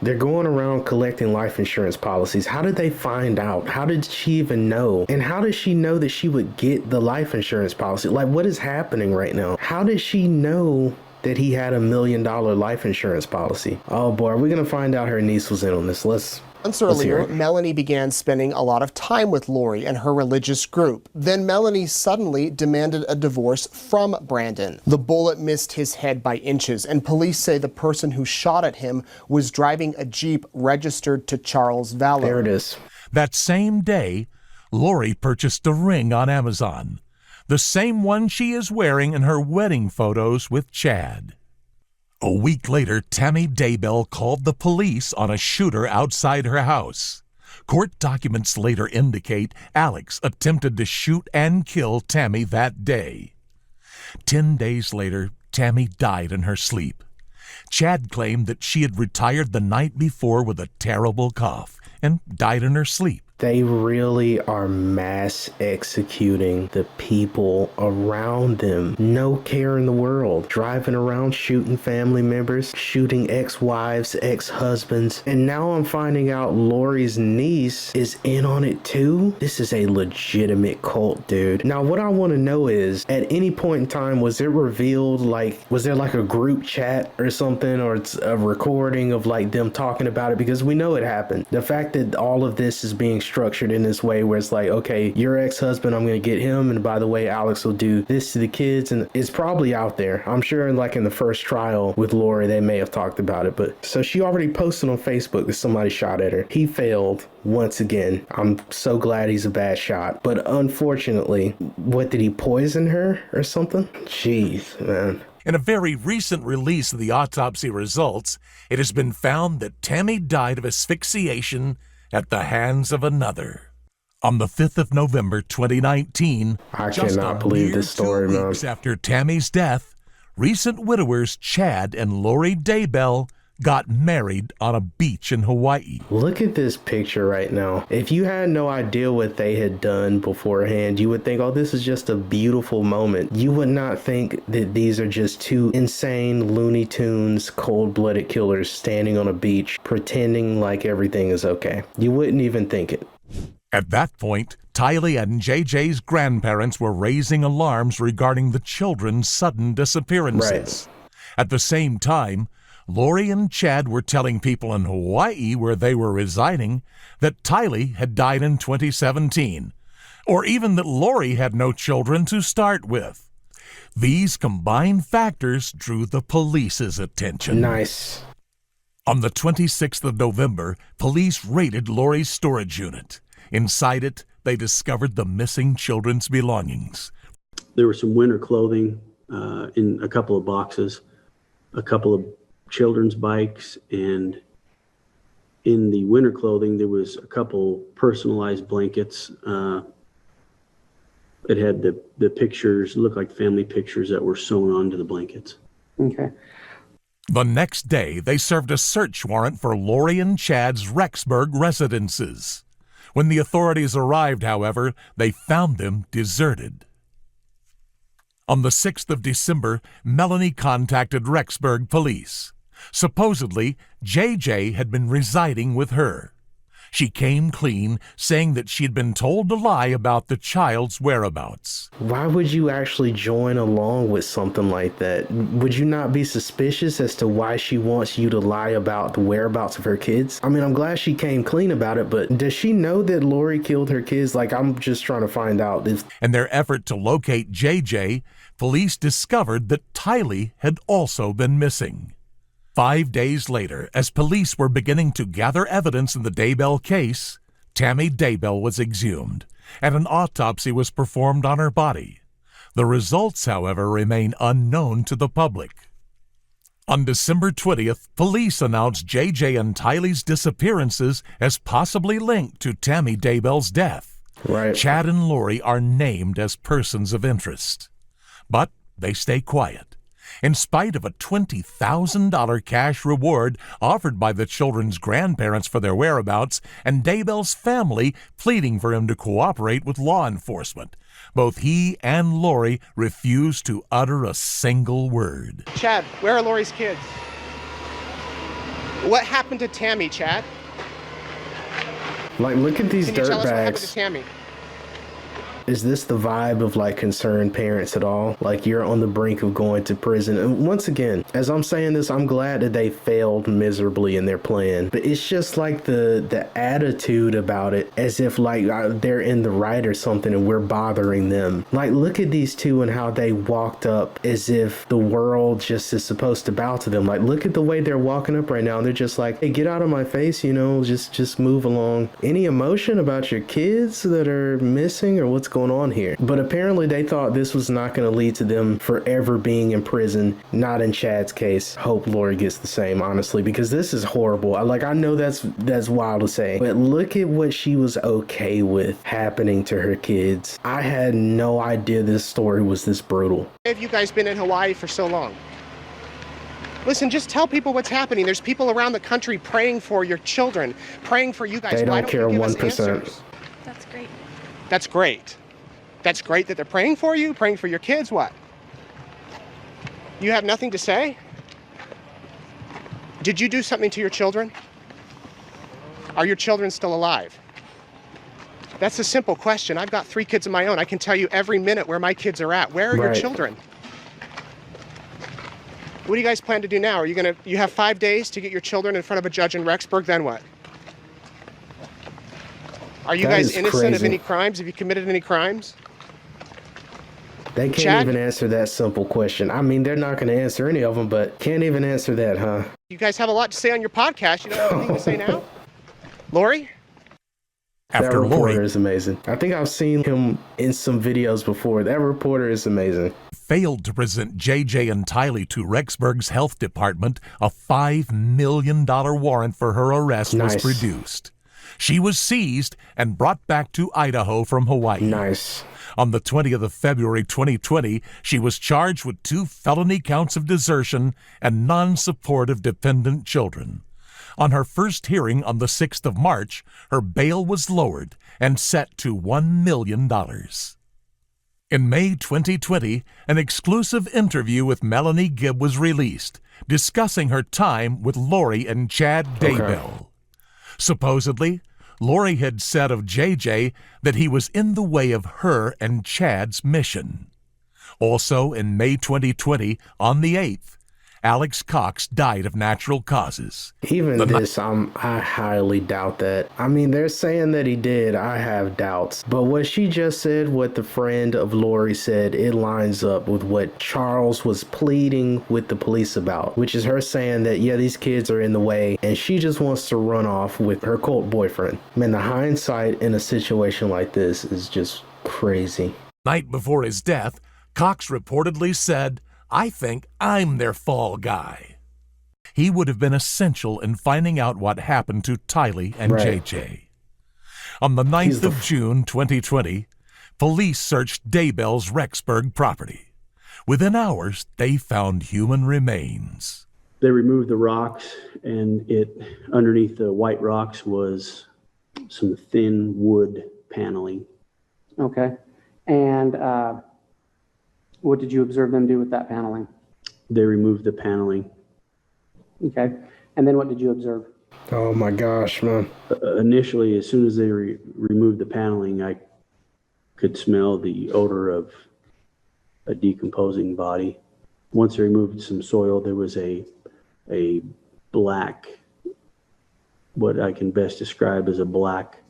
They're going around collecting life insurance policies. How did they find out? How did she even know? And how does she know that she would get the life insurance policy? Like, what is happening right now? How did she know that he had $1 million life insurance policy? Oh boy, we're gonna find out her niece was in on this. Let's earlier, Melanie began spending a lot of time with Lori and her religious group. Then Melanie suddenly demanded a divorce from Brandon. The bullet missed his head by inches, and police say the person who shot at him was driving a Jeep registered to Charles Vallow. There it is. That same day, Lori purchased a ring on Amazon, the same one she is wearing in her wedding photos with Chad. A week later, Tammy Daybell called the police on a shooter outside her house. Court documents later indicate Alex attempted to shoot and kill Tammy that day. 10 days later, Tammy died in her sleep. Chad claimed that she had retired the night before with a terrible cough and died in her sleep. They really are mass executing the people around them. No care in the world. Driving around shooting family members, shooting ex-wives, ex-husbands. And now I'm finding out Lori's niece is in on it too. This is a legitimate cult, dude. Now what I want to know is, at any point in time, was it revealed, like, was there like a group chat or something, or it's a recording of like them talking about it? Because we know it happened. The fact that all of this is being structured in this way where it's like, okay, your ex-husband, I'm going to get him, and by the way, Alex will do this to the kids, and it's probably out there. I'm sure like in the first trial with Lori, they may have talked about it. But so she already posted on Facebook that somebody shot at her. He failed once again. I'm so glad he's a bad shot. But unfortunately, what, did he poison her or something? Jeez, man. In a very recent release of the autopsy results, it has been found that Tammy died of asphyxiation at the hands of another. On the 5th of November 2019, I cannot believe this story, man. 2 weeks after Tammy's death, recent widowers Chad and Lori Daybell got married on a beach in Hawaii. Look at this picture right now. If you had no idea what they had done beforehand, you would think, oh, this is just a beautiful moment. You would not think that these are just two insane Looney Tunes, cold-blooded killers standing on a beach pretending like everything is okay. You wouldn't even think it. At that point, Tylee and JJ's grandparents were raising alarms regarding the children's sudden disappearances. Right. At the same time, Lori and Chad were telling people in Hawaii, where they were residing, that Tylee had died in 2017, or even that Lori had no children to start with. These combined factors drew the police's attention. Nice. On the 26th of November, police raided Lori's storage unit. Inside it, they discovered the missing children's belongings. There was some winter clothing in a couple of boxes, a couple of children's bikes, and in the winter clothing there was a couple personalized blankets. It had the pictures, looked like family pictures that were sewn onto the blankets. Okay. The next day, they served a search warrant for Lori and Chad's Rexburg residences. When the authorities arrived, however, they found them deserted. On the 6th of December, Melanie contacted Rexburg police. Supposedly, JJ had been residing with her. She came clean, saying that she had been told to lie about the child's whereabouts. Why would you actually join along with something like that? Would you not be suspicious as to why she wants you to lie about the whereabouts of her kids? I mean, I'm glad she came clean about it, but does she know that Lori killed her kids? Like, I'm just trying to find out if... In their effort to locate JJ, police discovered that Tylee had also been missing. 5 days later, as police were beginning to gather evidence in the Daybell case, Tammy Daybell was exhumed, and an autopsy was performed on her body. The results, however, remain unknown to the public. On December 20th, police announced JJ and Tylee's disappearances as possibly linked to Tammy Daybell's death. Right. Chad and Lori are named as persons of interest. But they stay quiet. In spite of a $20,000 cash reward offered by the children's grandparents for their whereabouts and Daybell's family pleading for him to cooperate with law enforcement, both he and Lori refused to utter a single word. Chad, where are Lori's kids? What happened to Tammy, Chad? Like, look at these Can you dirt tell us what happened to bags. Tammy? Is this the vibe of like concerned parents at all? Like, you're on the brink of going to prison. And once again, as I'm saying this, I'm glad that they failed miserably in their plan. But it's just like the attitude about it, as if like they're in the right or something and we're bothering them. Like, look at these two and how they walked up as if the world just is supposed to bow to them. Like, look at the way they're walking up right now. And they're just like, hey, get out of my face, you know, just move along. Any emotion about your kids that are missing or what's going on here? But apparently they thought this was not going to lead to them forever being in prison. Not in Chad's case. Hope Lori gets the same, honestly, because this is horrible. I know that's wild to say, but look at what she was okay with happening to her kids. I had no idea this story was this brutal. Why have you guys been in Hawaii for so long? Listen, just tell people what's happening. There's people around the country praying for your children, praying for you guys. They Why don't don't care you give us 1%. answers? That's great. That's great. That's great that they're praying for you, praying for your kids. What? You have nothing to say? Did you do something to your children? Are your children still alive? That's a simple question. I've got 3 kids of my own. I can tell you every minute where my kids are at. Where are your children? What do you guys plan to do now? Are you you have 5 days to get your children in front of a judge in Rexburg, then what? Are you guys innocent of any crimes? Have you committed any crimes? They can't even answer that simple question. I mean, they're not going to answer any of them, but can't even answer that, huh? You guys have a lot to say on your podcast. You don't have anything to say now? Lori? That reporter is amazing. I think I've seen him in some videos before. That reporter is amazing. Failed to present JJ and Tylee to Rexburg's health department, a $5 million warrant for her arrest was produced. She was seized and brought back to Idaho from Hawaii. Nice. On the 20th of February 2020, she was charged with 2 felony counts of desertion and non-support of dependent children. On her first hearing on the 6th of March, her bail was lowered and set to $1 million. In May 2020, an exclusive interview with Melanie Gibb was released, discussing her time with Lori and Chad Daybell. Supposedly, Lori had said of JJ that he was in the way of her and Chad's mission. Also, in May 2020, on the 8th, Alex Cox died of natural causes. Even I highly doubt that. I mean, they're saying that he did. I have doubts. But what she just said, what the friend of Lori said, it lines up with what Charles was pleading with the police about, which is her saying that, yeah, these kids are in the way, and she just wants to run off with her cult boyfriend. Man, the hindsight in a situation like this is just crazy. Night before his death, Cox reportedly said, "I think I'm their fall guy." He would have been essential in finding out what happened to Tylee and JJ. On the 9th of June 2020, police searched Daybell's Rexburg property. Within hours, they found human remains. They removed the rocks, and underneath the white rocks was some thin wood paneling. Okay. And what did you observe them do with that paneling? They removed the paneling. Okay. And then what did you observe? Oh my gosh, man. Initially, as soon as they removed the paneling, I could smell the odor of a decomposing body. Once they removed some soil, there was a black, what I can best describe as a black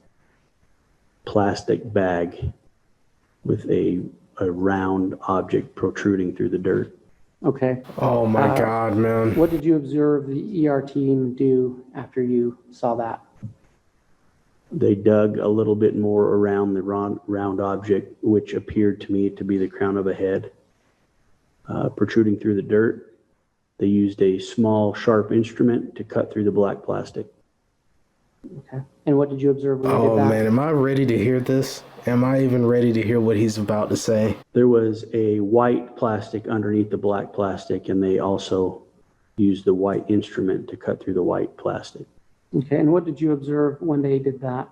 plastic bag with a round object protruding through the dirt. Okay. Oh my God, man. What did you observe the ER team do after you saw that? They dug a little bit more around the round object, which appeared to me to be the crown of a head, protruding through the dirt. They used a small, sharp instrument to cut through the black plastic. Okay. And what did you observe when you did that? Oh man, am I ready to hear this? Am I even ready to hear what he's about to say? There was a white plastic underneath the black plastic, and they also used the white instrument to cut through the white plastic. Okay, and what did you observe when they did that?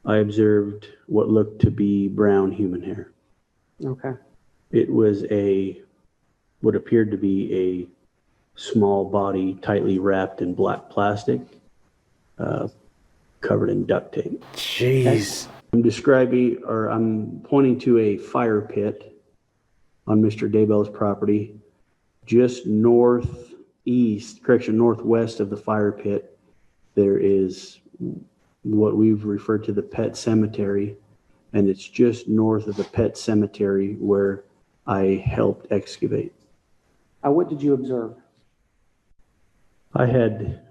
I observed what looked to be brown human hair. Okay. It was what appeared to be a small body tightly wrapped in black plastic, covered in duct tape. Jeez. Okay. I'm pointing to a fire pit on Mr. Daybell's property, just northwest of the fire pit. There is what we've referred to the pet cemetery, and it's just north of the pet cemetery where I helped excavate. What did you observe? I had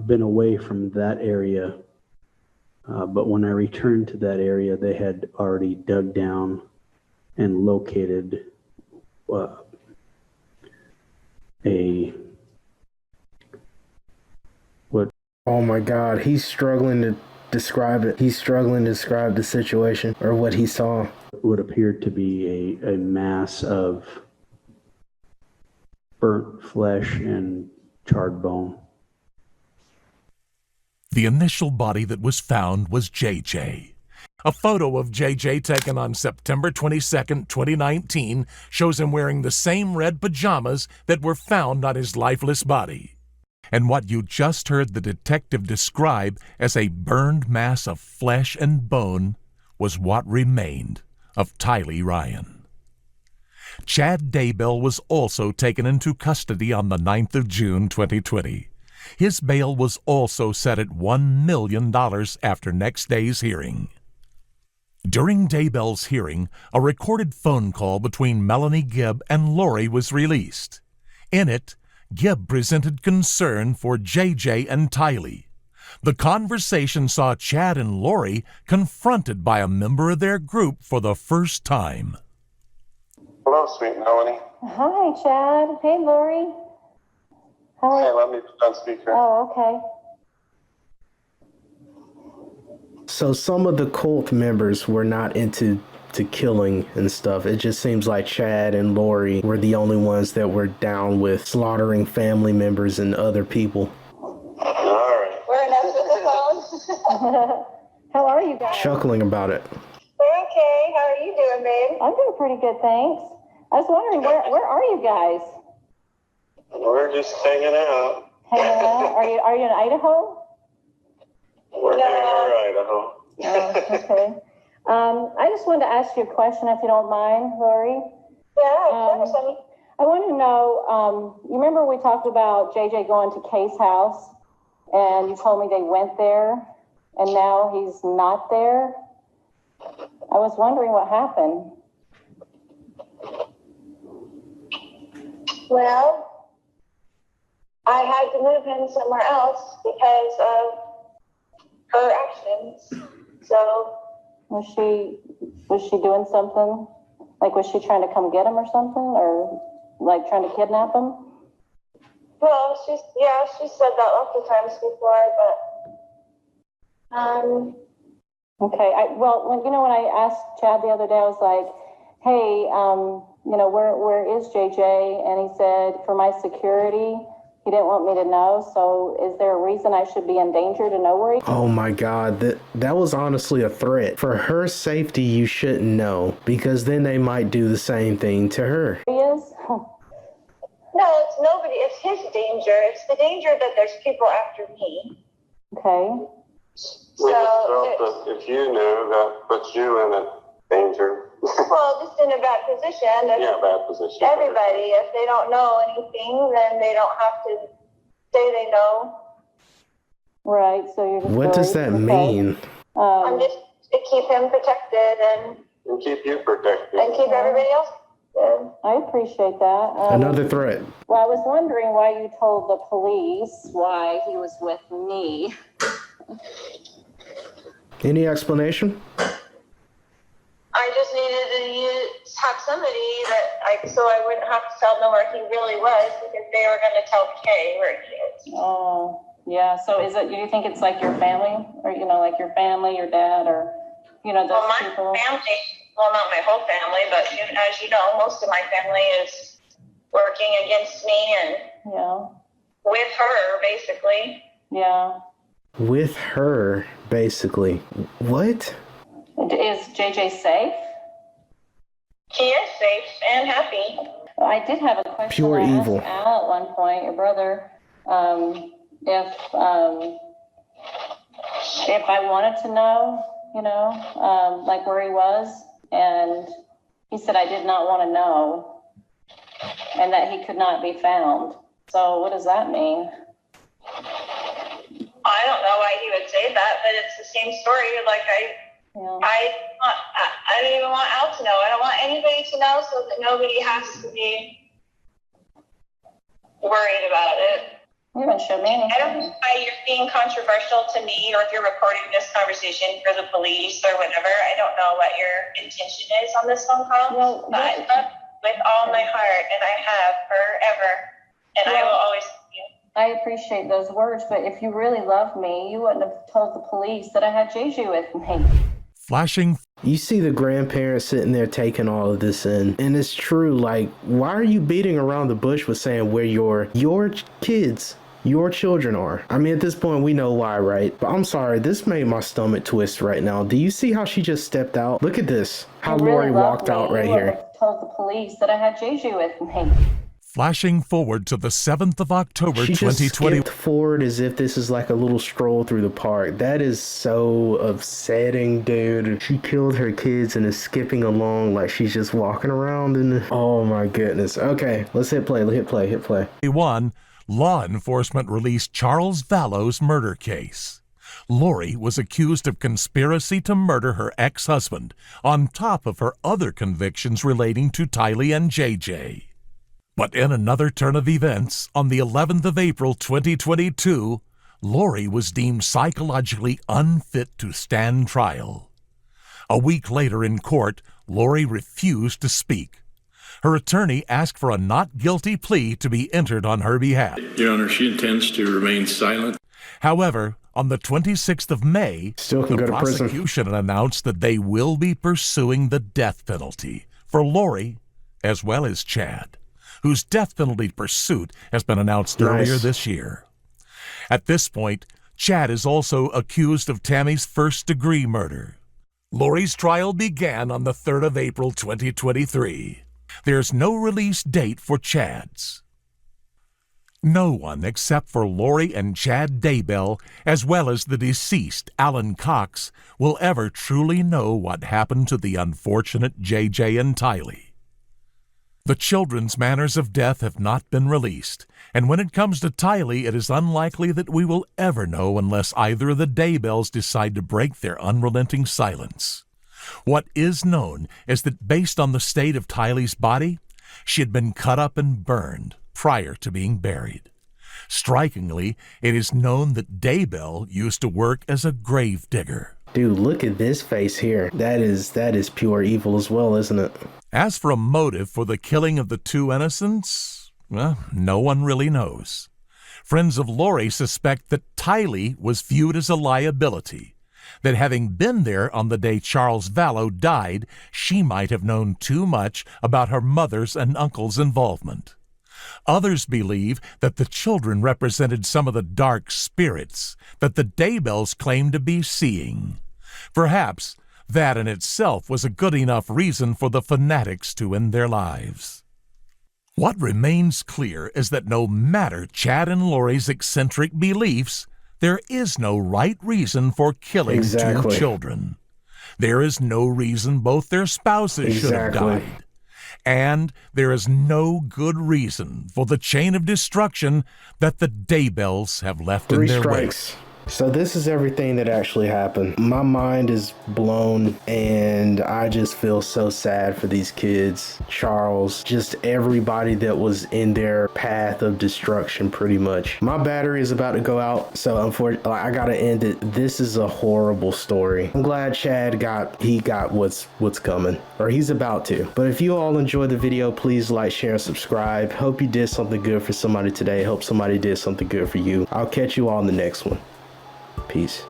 been away from that area, but when I returned to that area, they had already dug down and located Oh my God, he's struggling to describe it. He's struggling to describe the situation or what he saw. What appeared to be a mass of burnt flesh and charred bone. The initial body that was found was JJ. A photo of JJ taken on September 22nd, 2019 shows him wearing the same red pajamas that were found on his lifeless body. And what you just heard the detective describe as a burned mass of flesh and bone was what remained of Tylee Ryan. Chad Daybell was also taken into custody on the 9th of June, 2020. His bail was also set at $1 million after next day's hearing. During Daybell's hearing, a recorded phone call between Melanie Gibb and Lori was released. In it, Gibb presented concern for JJ and Tylee. The conversation saw Chad and Lori confronted by a member of their group for the first time. Hello, sweet Melanie. Hi, Chad. Hey, Lori. How are Hey, you? let me put on speaker. Oh, okay. So some of the cult members were not into killing and stuff. It just seems like Chad and Lori were the only ones that were down with slaughtering family members and other people. All right. We're enough with the phone. How are you guys? Chuckling about it. We're okay. How are you doing, babe? I'm doing pretty good, thanks. I was wondering, where are you guys? We're just hanging out. Hanging out? Are you in Idaho? We're in Idaho. Oh, okay. I just wanted to ask you a question, if you don't mind, Lori. Yeah, of course. I want to know, you remember we talked about JJ going to Kay's house, and you told me they went there, and now he's not there? I was wondering what happened. Well, I had to move him somewhere else because of her actions. So Was she doing something? Like, was she trying to come get him or something? Or, like, trying to kidnap him? well, she said that lots of times before, but Okay. When I asked Chad the other day, I was like, hey, where is JJ? And he said, for my security, he didn't want me to know. So is there a reason I should be in danger to know where he is? Oh my God, that was honestly a threat. For her safety, you shouldn't know, because then they might do the same thing to her. He is? no, it's nobody. It's his danger. It's the danger that there's people after me. Okay. We just felt that if you knew, that puts you in a danger. Well, just in a bad position. Yeah, bad position. Everybody, if they don't know anything, then they don't have to say they know. Right, so you're just What does that mean? I'm just to keep him protected and keep you protected. And keep everybody else good. I appreciate that. Another threat. Well, I was wondering why you told the police why he was with me. Any explanation? I just needed to have somebody so I wouldn't have to tell them where he really was, because they were going to tell Kay where he is. Oh, yeah. So do you think it's like your family, or, like your family, your dad, or, those people? My family, well, not my whole family, but as you know, most of my family is working against me and with her, basically. Yeah. With her, basically. What? Is JJ safe? He is safe and happy. I did have a question. Pure evil. I asked Al at one point, your brother, if I wanted to know, like where he was, and he said I did not want to know, and that he could not be found. So what does that mean? I don't know why he would say that, but it's the same story. Like I don't even want Al to know. I don't want anybody to know, so that nobody has to be worried about it. You haven't showed me anything. I don't know why you're being controversial to me, or if you're recording this conversation for the police or whatever. I don't know what your intention is on this phone call. But I love with all my heart, and I have forever, and I will always love you. I appreciate those words, but if you really loved me, you wouldn't have told the police that I had JJ with me. Flashing. You see the grandparents sitting there taking all of this in, and it's true. Like, why are you beating around the bush with saying where your kids, your children are? I mean, at this point, we know why, right? But I'm sorry, this made my stomach twist right now. Do you see how she just stepped out? Look at this, how Lori walked out right here. Told the police that I had JJ with me. Flashing forward to the 7th of October, she 2020. Just skipped forward as if this is like a little stroll through the park. That is so upsetting, dude. She killed her kids and is skipping along like she's just walking around and oh my goodness. Okay, let's hit play, hit play, hit play. Law enforcement released Charles Vallow's murder case. Lori was accused of conspiracy to murder her ex-husband, on top of her other convictions relating to Tylee and JJ. But in another turn of events, on the 11th of April 2022, Lori was deemed psychologically unfit to stand trial. A week later in court, Lori refused to speak. Her attorney asked for a not guilty plea to be entered on her behalf. Your Honor, she intends to remain silent. However, on the 26th of May, the prosecution announced that they will be pursuing the death penalty for Lori as well as Chad, whose death penalty pursuit has been announced earlier this year. At this point, Chad is also accused of Tammy's first-degree murder. Lori's trial began on the 3rd of April 2023. There's no release date for Chad's. No one except for Lori and Chad Daybell, as well as the deceased Alan Cox, will ever truly know what happened to the unfortunate JJ and Tylee. The children's manners of death have not been released, and when it comes to Tylee, it is unlikely that we will ever know unless either of the Daybells decide to break their unrelenting silence. What is known is that based on the state of Tylee's body, she had been cut up and burned prior to being buried. Strikingly, it is known that Daybell used to work as a grave digger. Dude, look at this face here. That is pure evil as well, isn't it? As for a motive for the killing of the two innocents, well, no one really knows. Friends of Lori suspect that Tylee was viewed as a liability, that having been there on the day Charles Vallow died, she might have known too much about her mother's and uncle's involvement. Others believe that the children represented some of the dark spirits that the Daybells claimed to be seeing. Perhaps that in itself was a good enough reason for the fanatics to end their lives. What remains clear is that no matter Chad and Lori's eccentric beliefs, there is no right reason for killing two children. There is no reason both their spouses should have died. And there is no good reason for the chain of destruction that the Daybells have left in their wake. So this is everything that actually happened. My mind is blown and I just feel so sad for these kids. Charles, just everybody that was in their path of destruction pretty much. My battery is about to go out, so unfortunately I gotta end it. This is a horrible story. I'm glad Chad got what's coming, or he's about to. But if you all enjoyed the video, please like, share, and subscribe. Hope you did something good for somebody today. Hope somebody did something good for you. I'll catch you all in the next one. Peace.